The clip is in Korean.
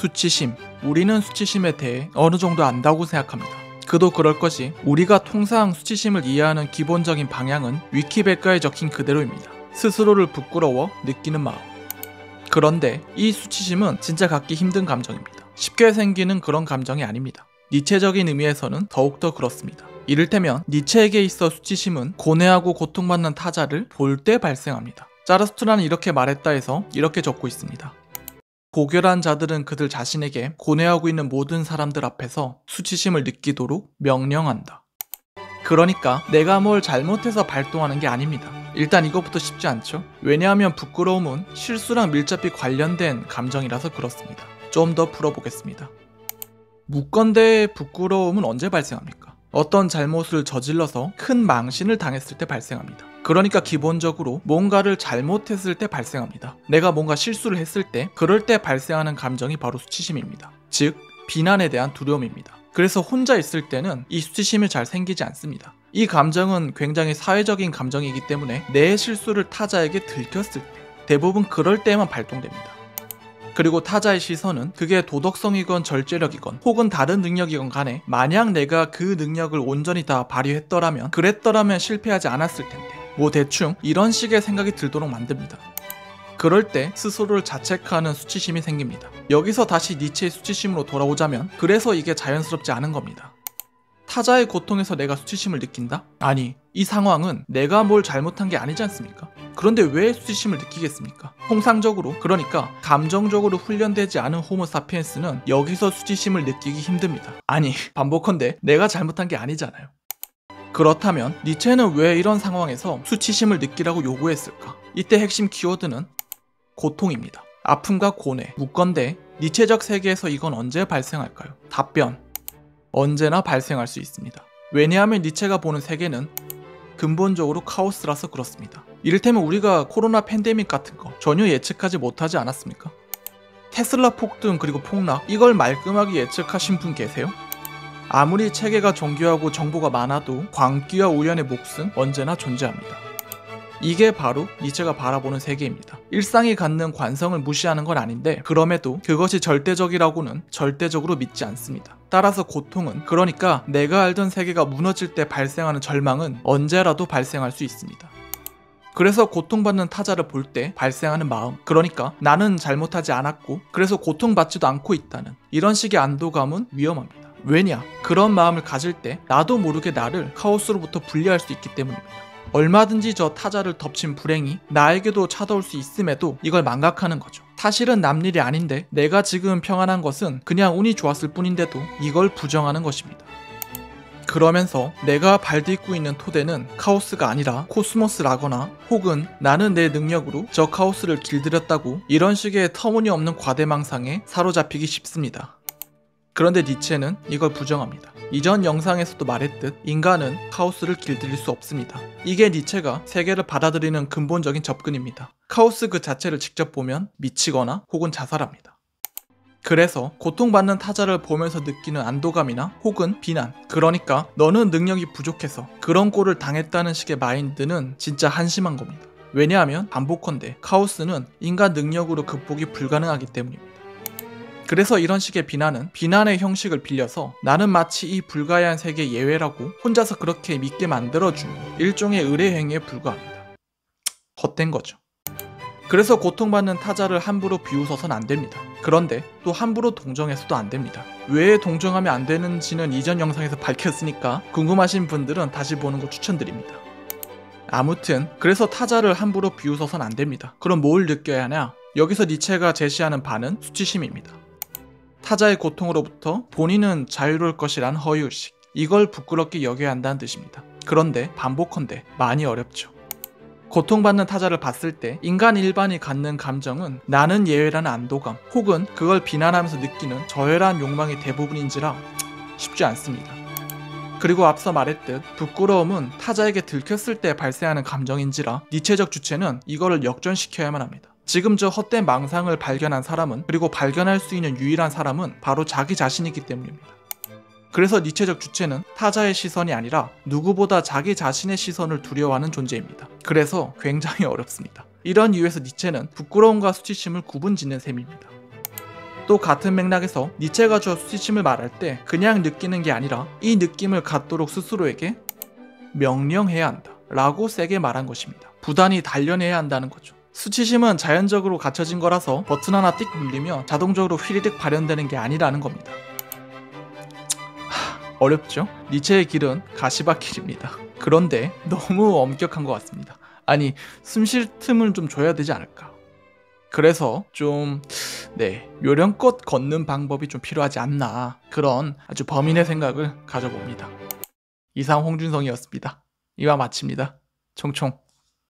수치심. 우리는 수치심에 대해 어느 정도 안다고 생각합니다. 그도 그럴 것이 우리가 통상 수치심을 이해하는 기본적인 방향은 위키백과에 적힌 그대로입니다. 스스로를 부끄러워 느끼는 마음. 그런데 이 수치심은 진짜 갖기 힘든 감정입니다. 쉽게 생기는 그런 감정이 아닙니다. 니체적인 의미에서는 더욱더 그렇습니다. 이를테면 니체에게 있어 수치심은 고뇌하고 고통받는 타자를 볼 때 발생합니다. 자르스트라는 이렇게 말했다 해서 이렇게 적고 있습니다. 고결한 자들은 그들 자신에게 고뇌하고 있는 모든 사람들 앞에서 수치심을 느끼도록 명령한다. 그러니까 내가 뭘 잘못해서 발동하는 게 아닙니다. 일단 이것부터 쉽지 않죠? 왜냐하면 부끄러움은 실수랑 밀접히 관련된 감정이라서 그렇습니다. 좀 더 풀어보겠습니다. 묻건대 부끄러움은 언제 발생합니까? 어떤 잘못을 저질러서 큰 망신을 당했을 때 발생합니다. 그러니까 기본적으로 뭔가를 잘못했을 때 발생합니다. 내가 뭔가 실수를 했을 때 그럴 때 발생하는 감정이 바로 수치심입니다. 즉 비난에 대한 두려움입니다. 그래서 혼자 있을 때는 이 수치심이 잘 생기지 않습니다. 이 감정은 굉장히 사회적인 감정이기 때문에 내 실수를 타자에게 들켰을 때 대부분 그럴 때만 발동됩니다. 그리고 타자의 시선은 그게 도덕성이건 절제력이건 혹은 다른 능력이건 간에 만약 내가 그 능력을 온전히 다 발휘했더라면 그랬더라면 실패하지 않았을 텐데 뭐 대충 이런 식의 생각이 들도록 만듭니다. 그럴 때 스스로를 자책하는 수치심이 생깁니다. 여기서 다시 니체의 수치심으로 돌아오자면 그래서 이게 자연스럽지 않은 겁니다. 타자의 고통에서 내가 수치심을 느낀다? 아니, 이 상황은 내가 뭘 잘못한 게 아니지 않습니까? 그런데 왜 수치심을 느끼겠습니까? 통상적으로, 그러니까 감정적으로 훈련되지 않은 호모사피엔스는 여기서 수치심을 느끼기 힘듭니다. 아니, 반복컨대 내가 잘못한 게 아니잖아요. 그렇다면 니체는 왜 이런 상황에서 수치심을 느끼라고 요구했을까? 이때 핵심 키워드는 고통입니다. 아픔과 고뇌, 묻건대 니체적 세계에서 이건 언제 발생할까요? 답변, 언제나 발생할 수 있습니다. 왜냐하면 니체가 보는 세계는 근본적으로 카오스라서 그렇습니다. 이를테면 우리가 코로나 팬데믹 같은 거 전혀 예측하지 못하지 않았습니까? 테슬라 폭등 그리고 폭락, 이걸 말끔하게 예측하신 분 계세요? 아무리 체계가 정교하고 정보가 많아도 광기와 우연의 몫은 언제나 존재합니다. 이게 바로 니체가 바라보는 세계입니다. 일상이 갖는 관성을 무시하는 건 아닌데 그럼에도 그것이 절대적이라고는 절대적으로 믿지 않습니다. 따라서 고통은, 그러니까 내가 알던 세계가 무너질 때 발생하는 절망은 언제라도 발생할 수 있습니다. 그래서 고통받는 타자를 볼 때 발생하는 마음, 그러니까 나는 잘못하지 않았고 그래서 고통받지도 않고 있다는 이런 식의 안도감은 위험합니다. 왜냐? 그런 마음을 가질 때 나도 모르게 나를 카오스로부터 분리할 수 있기 때문입니다. 얼마든지 저 타자를 덮친 불행이 나에게도 찾아올 수 있음에도 이걸 망각하는 거죠. 사실은 남 일이 아닌데 내가 지금 평안한 것은 그냥 운이 좋았을 뿐인데도 이걸 부정하는 것입니다. 그러면서 내가 발딛고 있는 토대는 카오스가 아니라 코스모스라거나 혹은 나는 내 능력으로 저 카오스를 길들였다고 이런 식의 터무니없는 과대망상에 사로잡히기 쉽습니다. 그런데 니체는 이걸 부정합니다. 이전 영상에서도 말했듯 인간은 카오스를 길들일 수 없습니다. 이게 니체가 세계를 받아들이는 근본적인 접근입니다. 카오스 그 자체를 직접 보면 미치거나 혹은 자살합니다. 그래서 고통받는 타자를 보면서 느끼는 안도감이나 혹은 비난, 그러니까 너는 능력이 부족해서 그런 꼴을 당했다는 식의 마인드는 진짜 한심한 겁니다. 왜냐하면 반복컨대 카오스는 인간 능력으로 극복이 불가능하기 때문입니다. 그래서 이런 식의 비난은 비난의 형식을 빌려서 나는 마치 이 불가야한 세계의 예외라고 혼자서 그렇게 믿게 만들어주는 일종의 의뢰 행위에 불과합니다. 헛된 거죠. 그래서 고통받는 타자를 함부로 비웃어서는 안 됩니다. 그런데 또 함부로 동정해서도 안 됩니다. 왜 동정하면 안 되는지는 이전 영상에서 밝혔으니까 궁금하신 분들은 다시 보는 거 추천드립니다. 아무튼 그래서 타자를 함부로 비웃어서는 안 됩니다. 그럼 뭘 느껴야 하냐? 여기서 니체가 제시하는 바는 수치심입니다. 타자의 고통으로부터 본인은 자유로울 것이란 허위의식, 이걸 부끄럽게 여겨야 한다는 뜻입니다. 그런데 반복컨대 많이 어렵죠. 고통받는 타자를 봤을 때 인간 일반이 갖는 감정은 나는 예외라는 안도감 혹은 그걸 비난하면서 느끼는 저열한 욕망이 대부분인지라 쉽지 않습니다. 그리고 앞서 말했듯 부끄러움은 타자에게 들켰을 때 발생하는 감정인지라 니체적 주체는 이거를 역전시켜야만 합니다. 지금 저 헛된 망상을 발견한 사람은, 그리고 발견할 수 있는 유일한 사람은 바로 자기 자신이기 때문입니다. 그래서 니체적 주체는 타자의 시선이 아니라 누구보다 자기 자신의 시선을 두려워하는 존재입니다. 그래서 굉장히 어렵습니다. 이런 이유에서 니체는 부끄러움과 수치심을 구분짓는 셈입니다. 또 같은 맥락에서 니체가 주어 수치심을 말할 때 그냥 느끼는 게 아니라 이 느낌을 갖도록 스스로에게 명령해야 한다 라고 세게 말한 것입니다. 부단히 단련해야 한다는 거죠. 수치심은 자연적으로 갖춰진 거라서 버튼 하나 띡 눌리면 자동적으로 휘리릭 발현되는 게 아니라는 겁니다. 어렵죠? 니체의 길은 가시밭길입니다. 그런데 너무 엄격한 것 같습니다. 아니, 숨 쉴 틈을 좀 줘야 되지 않을까. 그래서 좀 요령껏 걷는 방법이 좀 필요하지 않나, 그런 아주 범인의 생각을 가져봅니다. 이상 홍준성이었습니다. 이와 마칩니다. 총총.